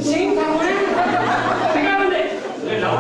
Sing kamu, sing kamu deh. Lo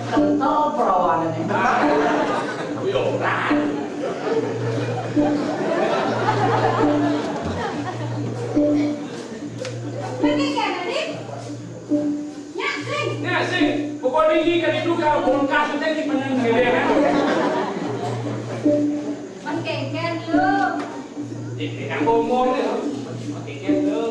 kental perawanan ini. Yoran. Nah, sing, pokoknya ini kan itu kalau bongkar sudah di penang gitu ya kan? Kengken lu. Ini yang ngomong ya, kengken lu.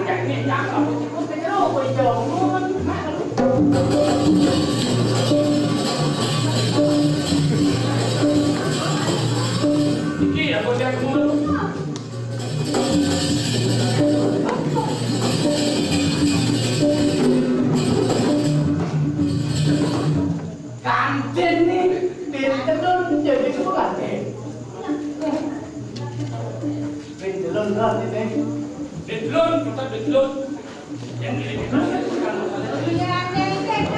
Yang ini yang apa sih? Kau tanya lo, kau jawab lo kan gimana lo? Iki aku dia semua lo. Kantin nih, pintelun jadi semua kantin. Pintelun kan ini. Betlon, kita betlon. Yang ini kita kan. Ya, deng, jangan.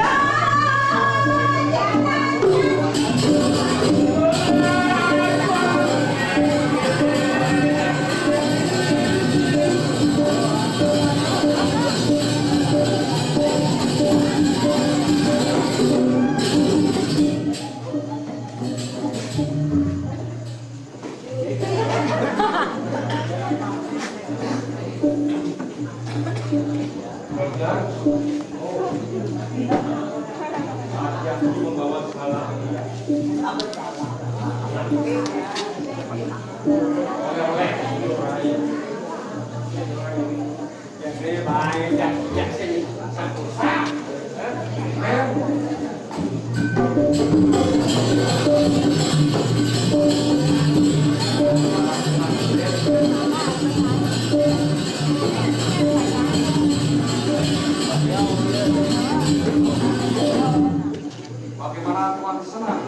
Bagaimana Tuhan senang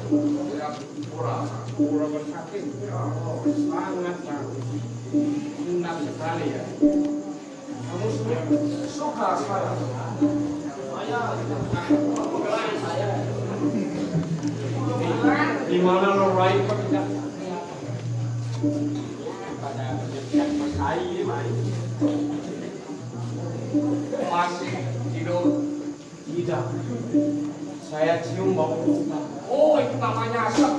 melihat pura bersaking, sangat bagus, indah sekali ya. Kamu suka saya. Di mana lo raih kerja? Pada kerja masai masih tidur tidak. Saya cium bau. Oh, itu namanya asap.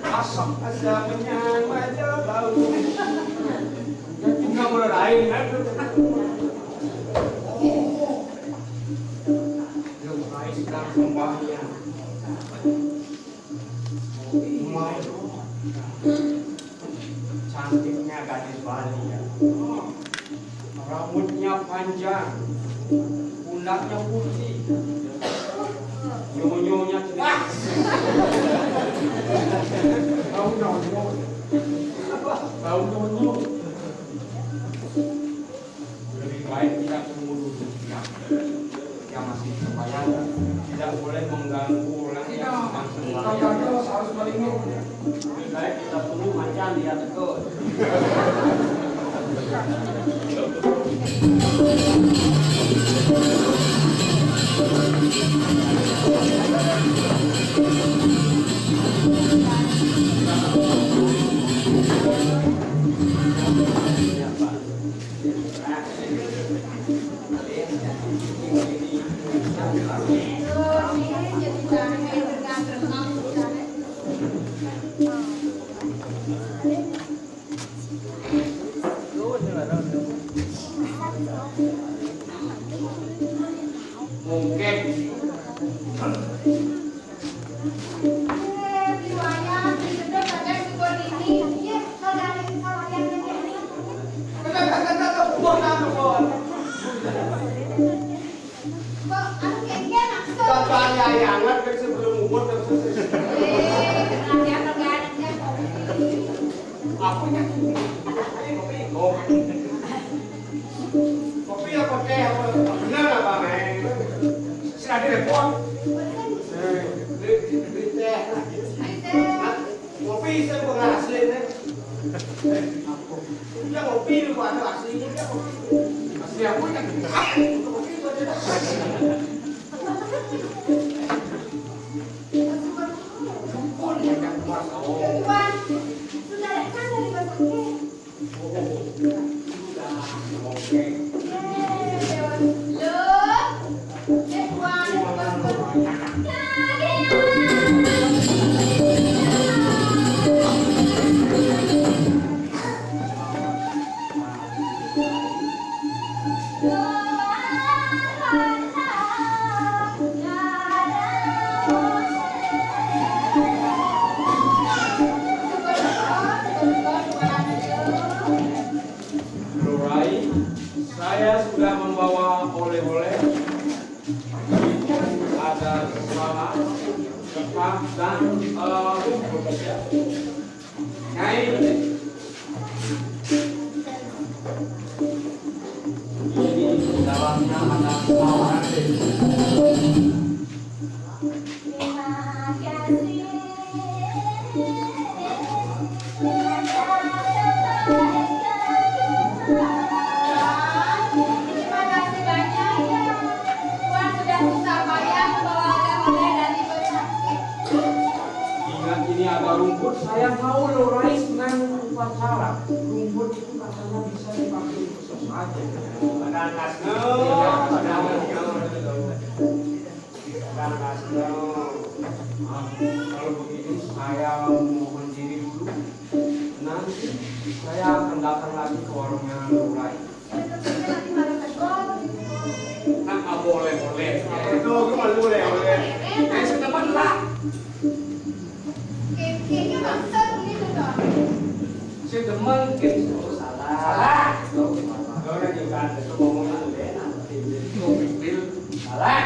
Asap. Asapnya aja bau. Jadi nggak boleh lain. Yang lain sedang sembahyang. Cantiknya gadis Bali ya. Rambutnya panjang, pundaknya putih. Nyonya tidak. Tahu nyonya. Tahu nyonya. Lebih baik kita tunggu dulu. Yang masih terbayang tidak boleh mengganggu orang yang sedang sembahyang. Harus melindungi. Lebih baik kita tunggu macan dia tegur. Kopi apa teh apa benar apa main? Sudah direpon. Kopi saya bukan asli nih. Dia kopi itu bukan aslinya dia kopi. Asli aku yang kopi itu aja. dan rumput saja. Nyai ini dalamnya ada tawaran. Rumput saya tahu lo Rais dengan upacara. Rumput itu katanya bisa dipakai untuk sesuatu. Padahal kasno. Kalau begitu saya mohon diri dulu. Nanti saya akan datang lagi ke warungnya lo Rais. Nah, boleh. Itu cuma boleh. Seteman lah. Saya demen Salah. Orang juga ada ngomongnya Salah.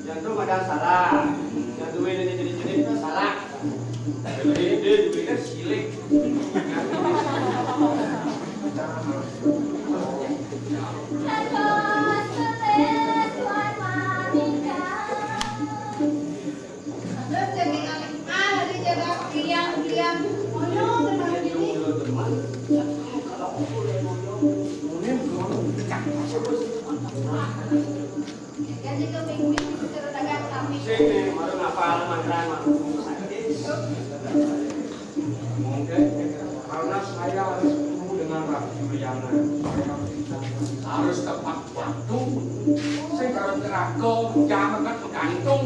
yang itu ada salah. Yang duit ini jadi itu salah. Duitnya silik. Sini, baru ngapal mantra mungkin karena saya harus ketemu dengan Ratu Juliana. harus tepat waktu. Saya kalau terago jangan kan bergantung.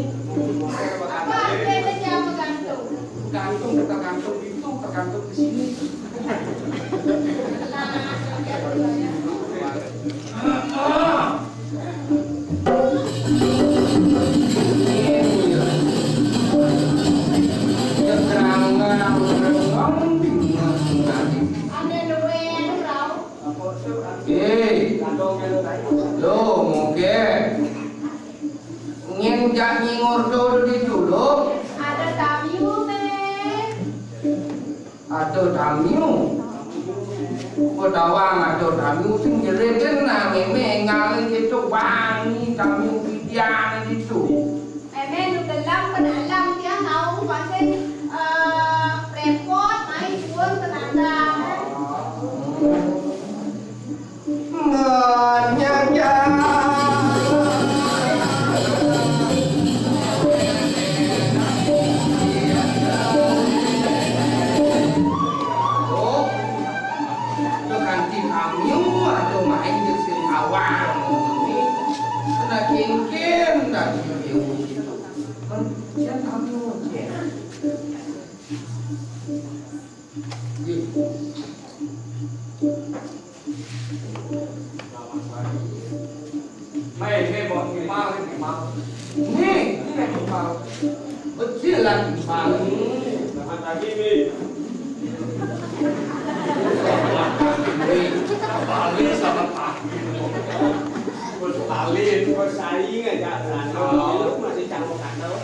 Apa bedanya bergantung? Gantung tergantung itu tergantung di sini. Lo mungkin nginjak nyingor di dulu. Ada tamu teh. Atau tamu. Kodawang atau tamu sing jelejen na mengal itu wangi tamu pidian itu. Nu dalam penalam dia mau pakai repot naik pun tenang. Selamat pagi, Mi. Selamat pagi. bersaing aja berani masih campur kantau.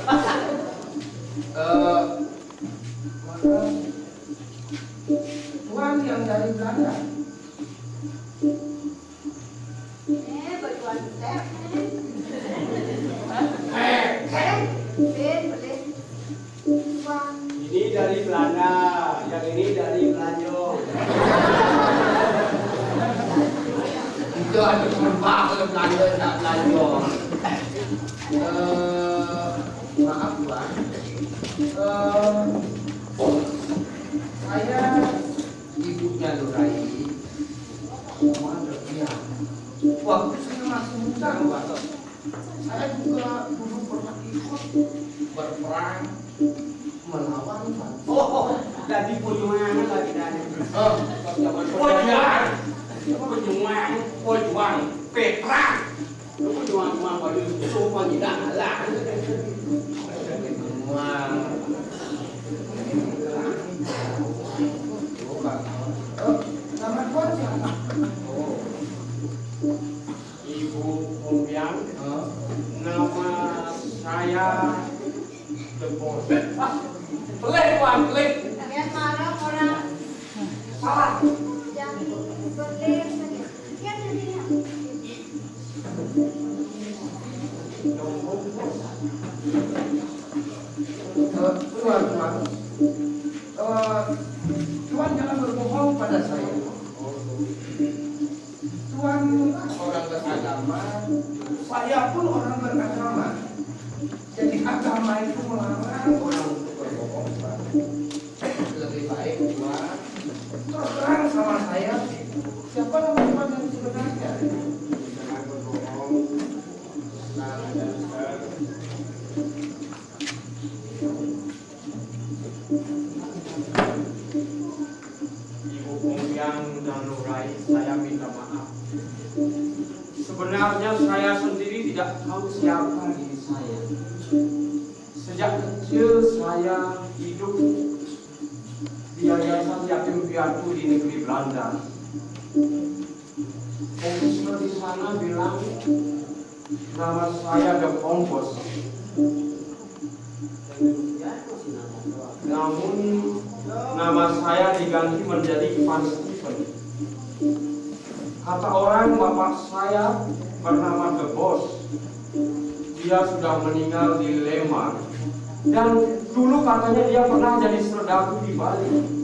Tuan yang dari Belanda. Berjuang step. Ini dari Belanda, yang ini dari Belanjo. Itu ada perubahan ke Belanda tak Belanda. Maaf Tuan. Saya ibunya Lurai. Waktu saya masih muda, Pak. Saya juga dulu pernah ikut berperang melawan Pak. Oh, jadi perjuangan lagi dari. Perjuang, perang. Perjuangan pada semua tidak lah. Nama Tuan siapa? Ibu Ombiang, nama saya Debos. klik. Kalian marah orang Salah. jangan berlem saja. Lihat jadinya. Tuan jangan berbohong pada saya. Tuan orang beragama, saya pun orang beragama. Jadi agama itu melarang orang untuk berbohong. Lebih baik Tuan terus terang sama saya, siapa nama Tuan yang sebenarnya? Jangan berbohong. Ibu Punggyang dan Nurai, saya minta maaf. Sebenarnya saya sendiri tidak tahu siapa diri saya. Sejak kecil saya hidup di yayasan yatim piatu di negeri Belanda. Komisioner di sana bilang nama saya The Kompos. Namun nama saya diganti menjadi Van Stephen. Kata orang bapak saya bernama The Boss. Dia sudah meninggal di Lemar. Dan dulu katanya dia pernah jadi serdaku di Bali.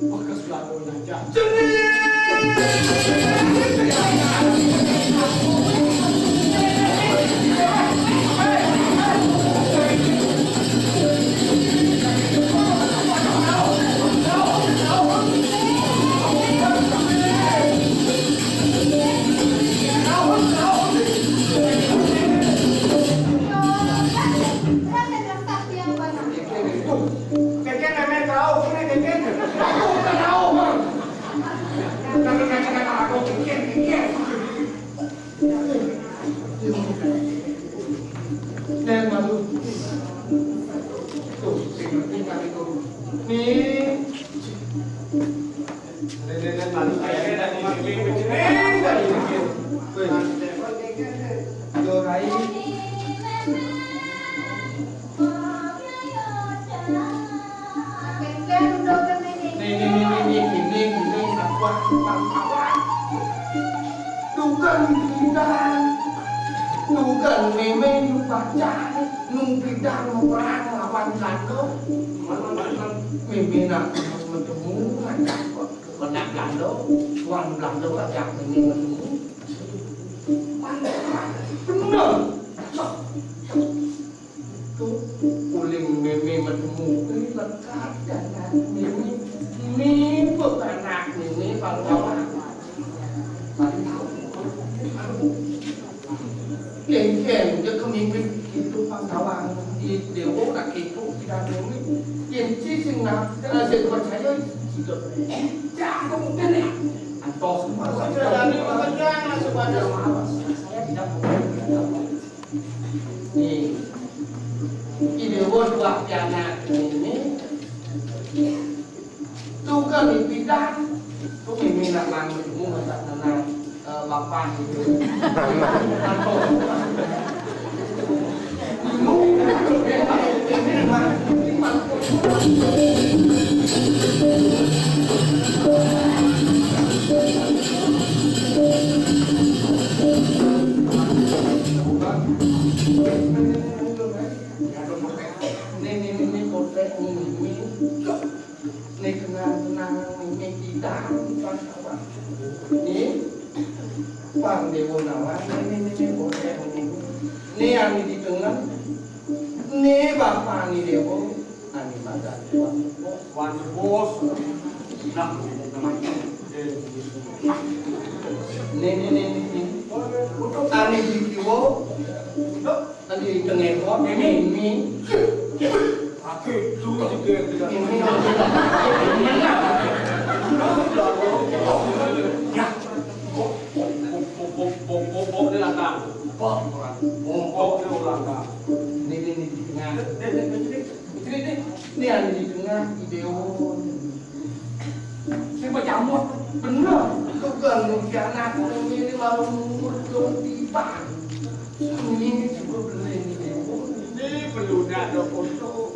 Bekas lakukan aja. Keken memang tahu, kene keken. Aku bukan tahu, Bang. Tapi kata aku keken. Dan malu. Tuh, tinggal itu. Nih. Dan malu saya dan Dorai. Ini apa? Dugan memang baca nung bidang perang lawan Belanda. Mimpi nak bertemu ngajak kena Belanda, tuan Belanda ajak bertemu. Benar. Tuh, uling meme bertemu lekat dan meme bukan anak meme kawan. Ken dia kemimpi itu kawan di dewo nak itu tidak meme. Ken sing nak saya percaya hidup. Jangan mungkin ya. Atau semua Sudah ini pekerjaan langsung pada saya tidak mau. Nih, ini buat anak ini. Tuh kan di bidang, tuh ini nak manggung masak nanam bapak itu. Ini potret ini kenang ini kita ini Bang Dewo Nawan ini potret ini yang di tengah ini Bapak ini Dewo ini Bapak Wan Bos. Nah, namanya. ini ani di kiwo ani di tengah kok ini Oke, itu juga ini ya. Bok di belakang. Bok di belakang. ini di tengah ini ada di tengah Ideon saya baca amot bener itu kan mungkin anak ini lalu mengurus tiba ini juga beli Ideon ini perlu ada foto.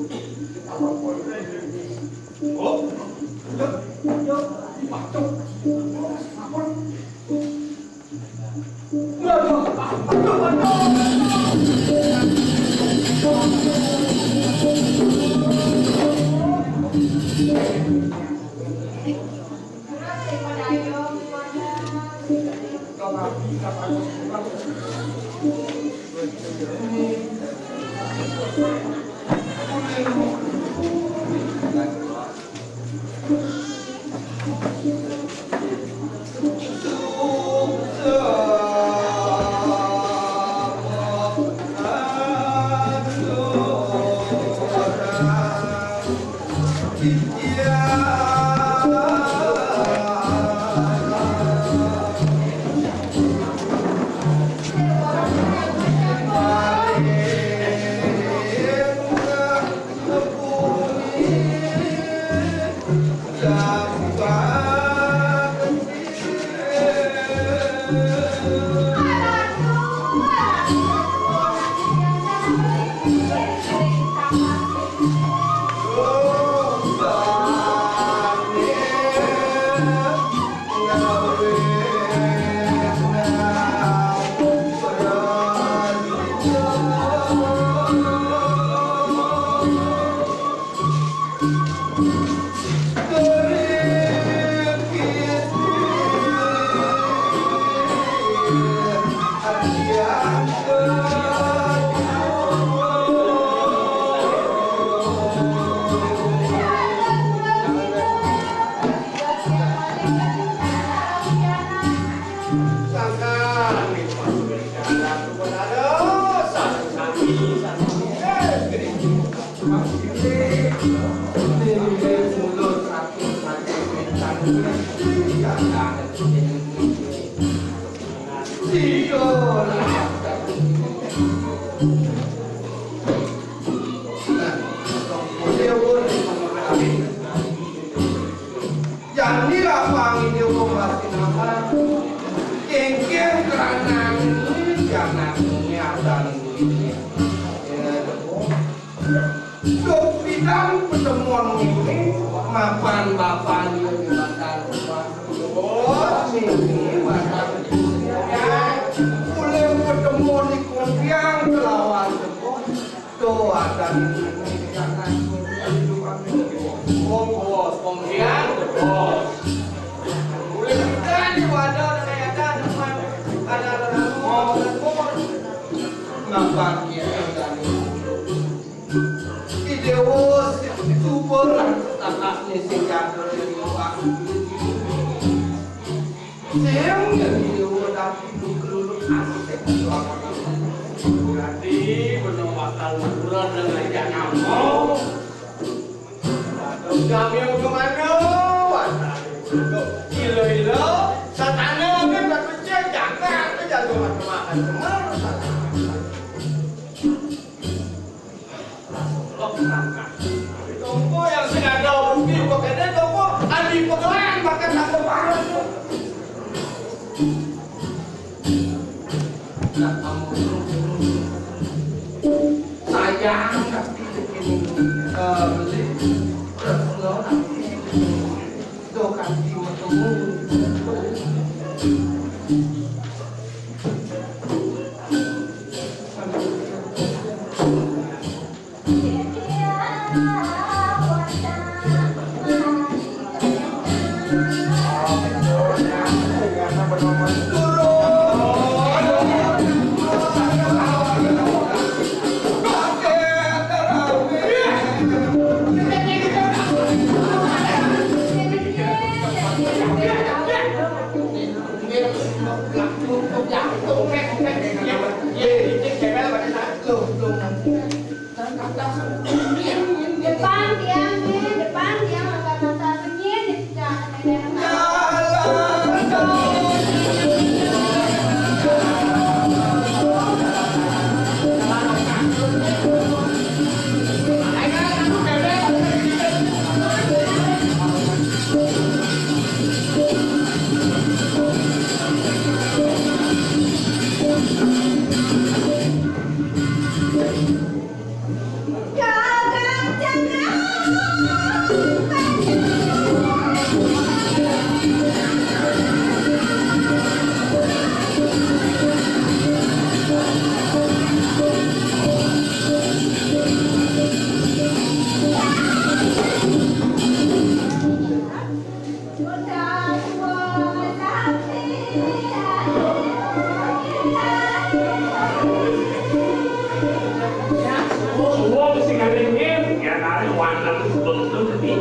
belum tadi.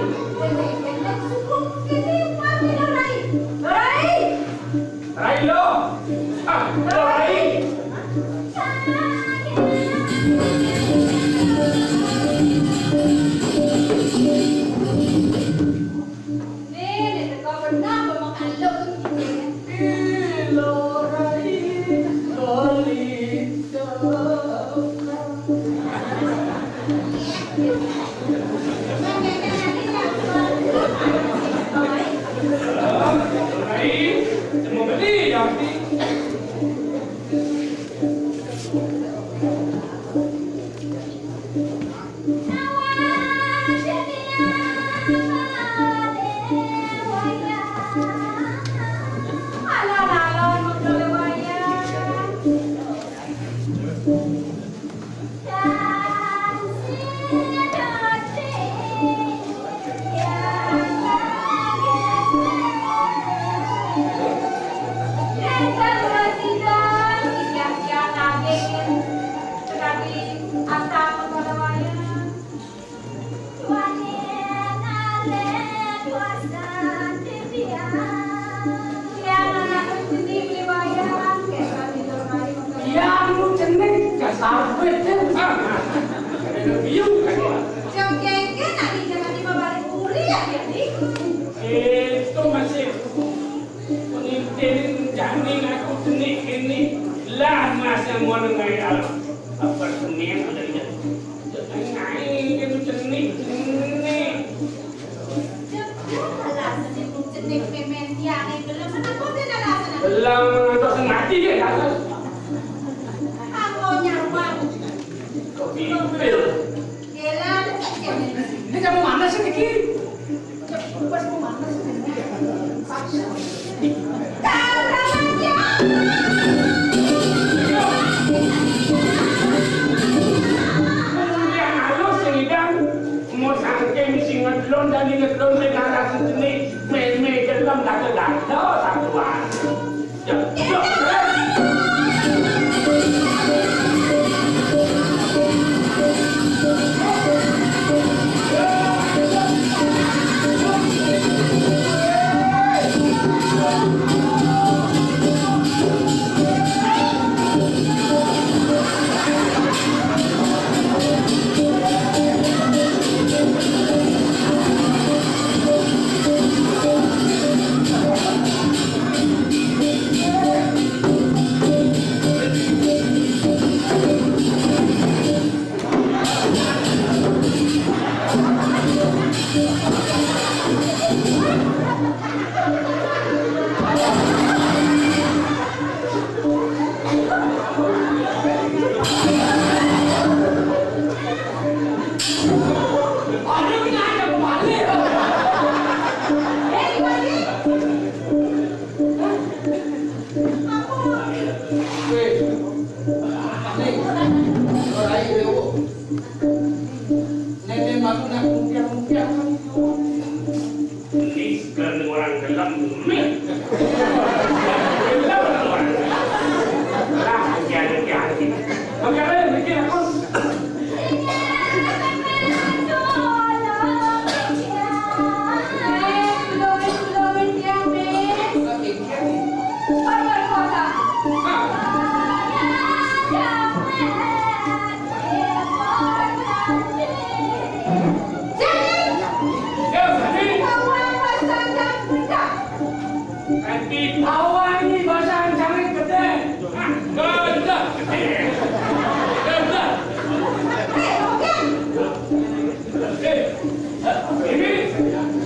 Rai lo. Ah, Rai. Mau beli ya, itu masih pengintin janin aku tenik ini lah masa mau nengai apartemen ada ini nengai itu tenik belang untuk mati dia atas Pil. Ini kamu mana sih Niki? Pas mau mana sih? Kemudian halus sehingga mau sangking si ngetlon dan ngetlon negara sendiri me dalam dagang satuan.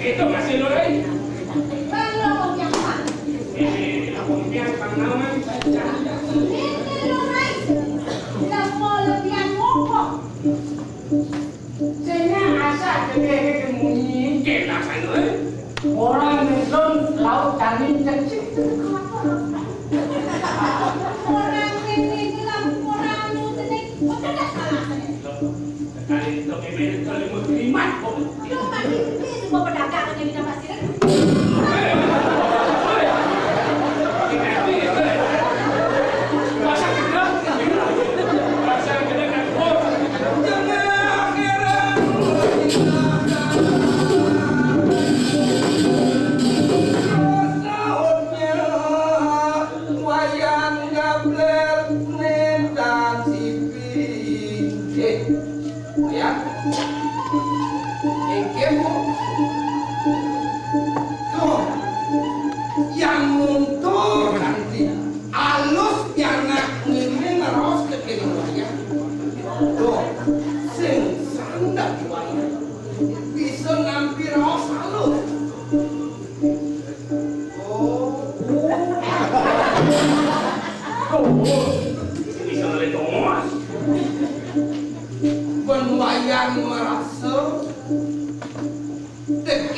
Itu masih lori. Ini yang pengalaman saja. Orang Islam laut cari cacing. Orang ini orang nutenik, ada salah. Kali itu kami kali mau terima. Cuma ini semua pedagang yang kita pasti kan. Jangan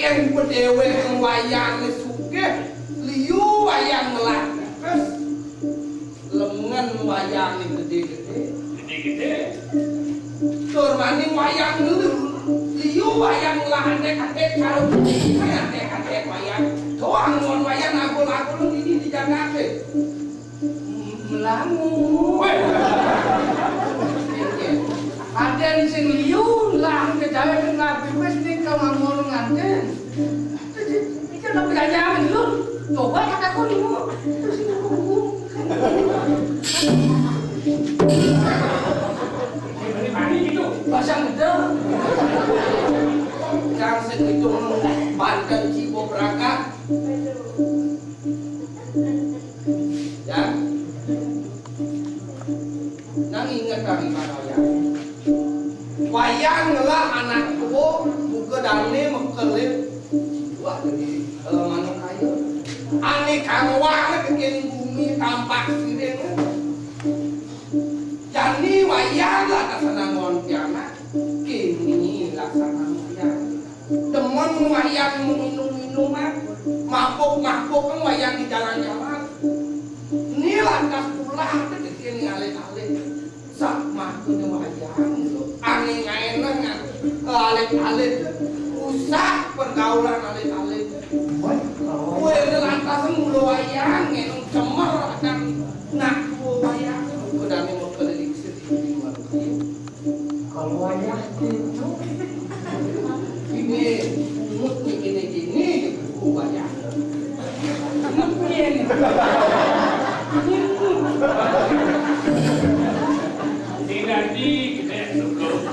yang pedewe wayang sugih liu wayang melakes lengan wayang gede-gede tur maning wayang liu wayang landek-landek karo landek-landek wayang doang mon wayang agul-agul ini dijagake melangu ada di sing liu lang kejawe ngapi wis ning kamangon nganten iki lho penyanyi lu coba kataku liu terus ini gitu pasang gede kang sing itu banten cibo berangkat ya nang inget kami mana wayang lah anak tua buka dane mekelip wah jadi manuk kayu aneh kawang bikin bumi tampak sireng jadi wayang lah kasana ngontiana kini laksana wayang temen wayang minum-minuman mabuk-mabuk kan wayang di jalan-jalan ini lantas pulang bikin ngalih-alih sama punya wayang aneh-aneh alih-alih usah pergaulan alih-alih kue lantas mulu wayang ngenong cemer akan nak wayang udah nih mau prediksi kalau wayang itu ini umut gini wayang mungkin Nanti kita cukup.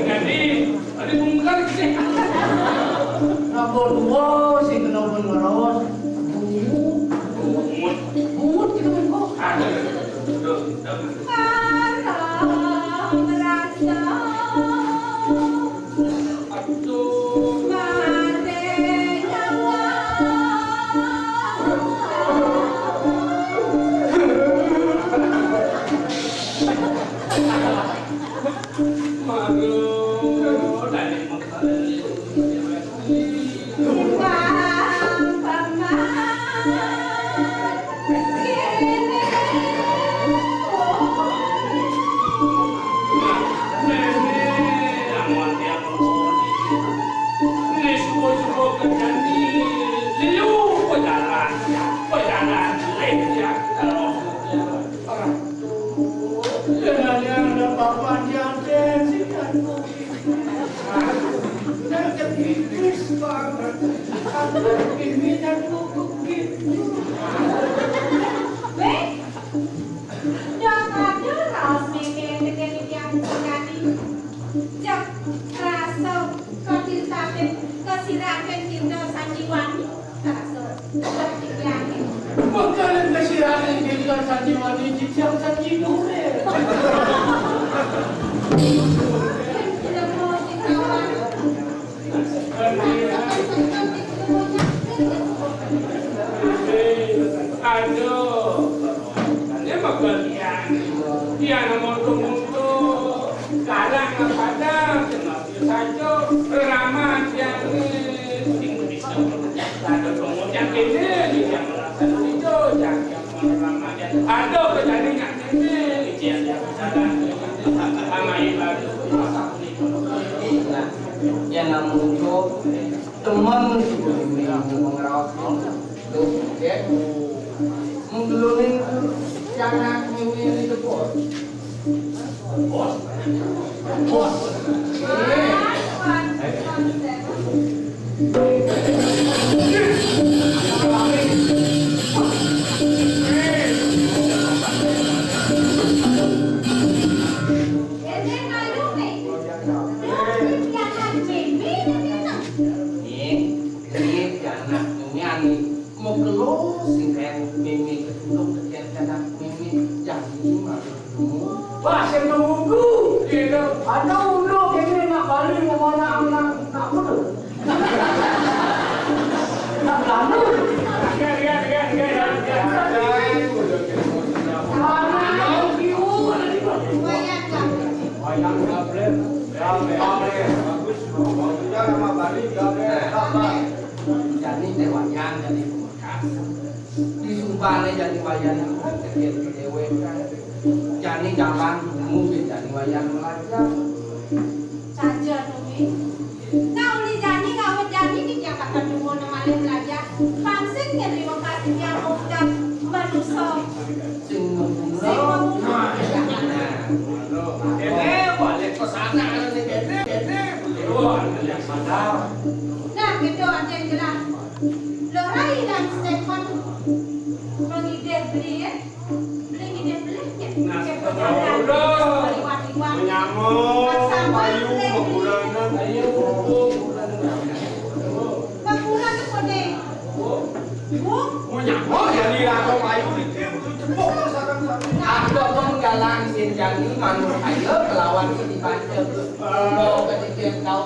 Nanti ada bungkar sih. Nomor 2 sing nomor ngaros. Umut kita kok. Ada. merasa Aduh. Wah, saya menunggu. Ada ulu, ini nak balik mau anak-anak. sama balik ya apa? Jadi tewayan jadi pembekas. Di Sumbane jadi wayan itu terjadi di dewe. Jadi jalan dulu jadi wayan belajar. Saja Tumi. Kau ni jadi kau jadi ni yang kata cuma nama belajar. Pangsing yang terima kasih yang udah manusia. Sing Sing membunuh. Ini balik ke sana ini. Nah, gitu aja yang jelas. Lorai dan Stefan mengide beli ya. Menyamuk, ayu, bulanan. Pakulan tu kode. Menyamuk jadi aku ayu itu cepuk sekarang. Aku menggalang sin jadi manur ayo kelawan si dibaca. Kau ketika kau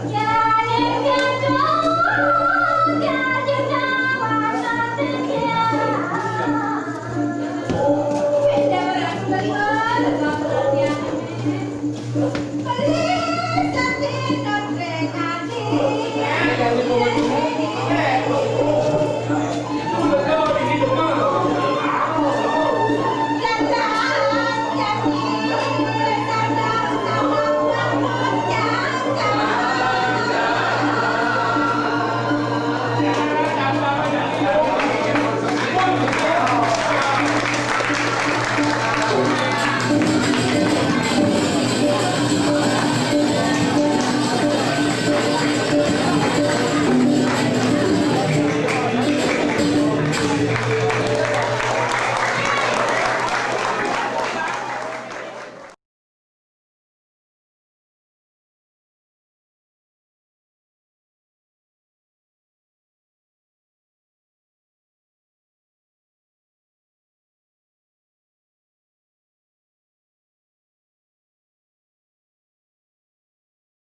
Ya, ya, ya,